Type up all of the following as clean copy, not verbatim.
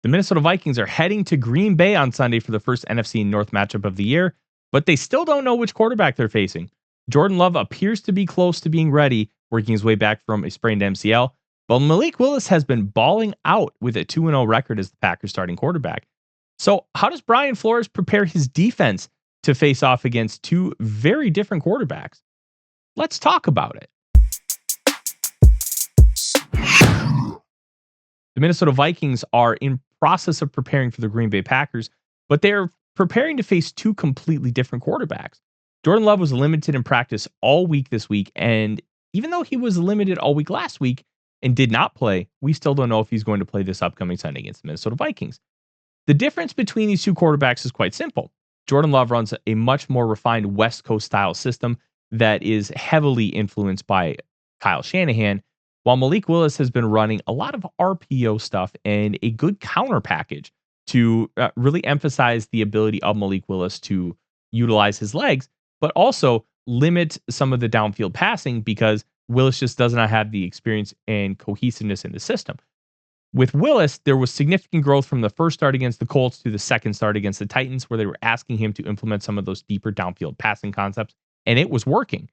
The Minnesota Vikings are heading to Green Bay on Sunday for the first NFC North matchup of the year, but they still don't know which quarterback they're facing. Jordan Love appears to be close to being ready, working his way back from a sprained MCL, but Malik Willis has been balling out with a 2-0 record as the Packers starting quarterback. So, how does Brian Flores prepare his defense to face off against two very different quarterbacks? Let's talk about it. The Minnesota Vikings are in process of preparing for the Green Bay Packers, but they're preparing to face two completely different quarterbacks. Jordan Love was limited in practice all week this week, and even though he was limited all week last week and did not play, we still don't know if he's going to play this upcoming Sunday against the Minnesota Vikings. The difference between these two quarterbacks is quite simple. Jordan Love runs a much more refined West Coast style system that is heavily influenced by Kyle Shanahan, while Malik Willis has been running a lot of RPO stuff and a good counter package to really emphasize the ability of Malik Willis to utilize his legs, but also limit some of the downfield passing because Willis just does not have the experience and cohesiveness in the system. With Willis, there was significant growth from the first start against the Colts to the second start against the Titans, where they were asking him to implement some of those deeper downfield passing concepts, and it was working.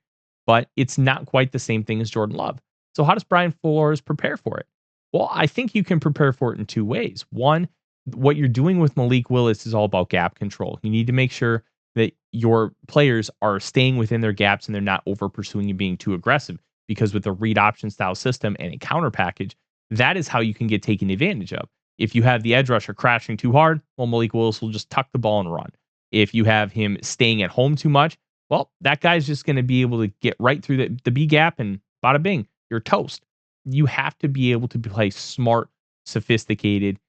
But it's not quite the same thing as Jordan Love. So how does Brian Flores prepare for it? Well, I think you can prepare for it in two ways. One, what you're doing with Malik Willis is all about gap control. You need to make sure that your players are staying within their gaps and they're not over pursuing and being too aggressive, because with a read option style system and a counter package, that is how you can get taken advantage of. If you have the edge rusher crashing too hard, well, Malik Willis will just tuck the ball and run. If you have him staying at home too much, well, that guy's just going to be able to get right through the B gap and bada bing, you're toast. You have to be able to play smart, sophisticated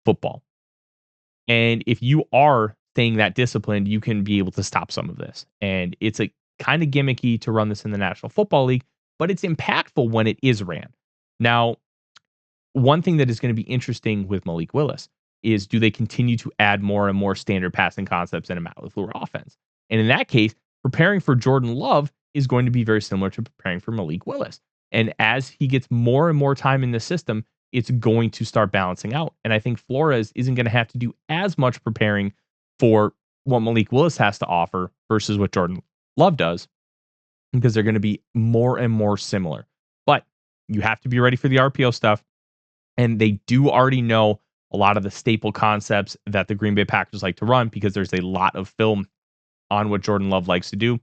football. And if you are staying that disciplined, you can be able to stop some of this. And it's a kind of gimmicky to run this in the National Football League, but it's impactful when it is ran. Now, one thing that is going to be interesting with Malik Willis is, do they continue to add more and more standard passing concepts in a Matt LaFleur offense? And in that case, preparing for Jordan Love is going to be very similar to preparing for Malik Willis. And as he gets more and more time in the system, it's going to start balancing out. And I think Flores isn't going to have to do as much preparing for what Malik Willis has to offer versus what Jordan Love does, because they're going to be more and more similar. But you have to be ready for the RPO stuff. And they do already know a lot of the staple concepts that the Green Bay Packers like to run, because there's a lot of film on what Jordan Love likes to do.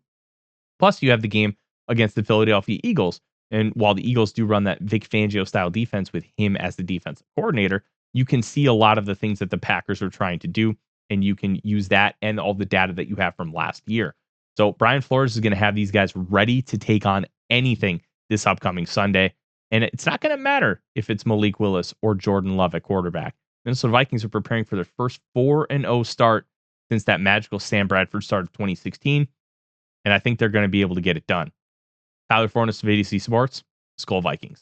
Plus, you have the game against the Philadelphia Eagles. And while the Eagles do run that Vic Fangio style defense with him as the defensive coordinator, you can see a lot of the things that the Packers are trying to do. And you can use that and all the data that you have from last year. So Brian Flores is going to have these guys ready to take on anything this upcoming Sunday. And it's not going to matter if it's Malik Willis or Jordan Love at quarterback. Minnesota Vikings are preparing for their first 4-0 start since that magical Sam Bradford start of 2016. And I think they're going to be able to get it done. Tyler Forness of ADC Sports, Skol Vikings.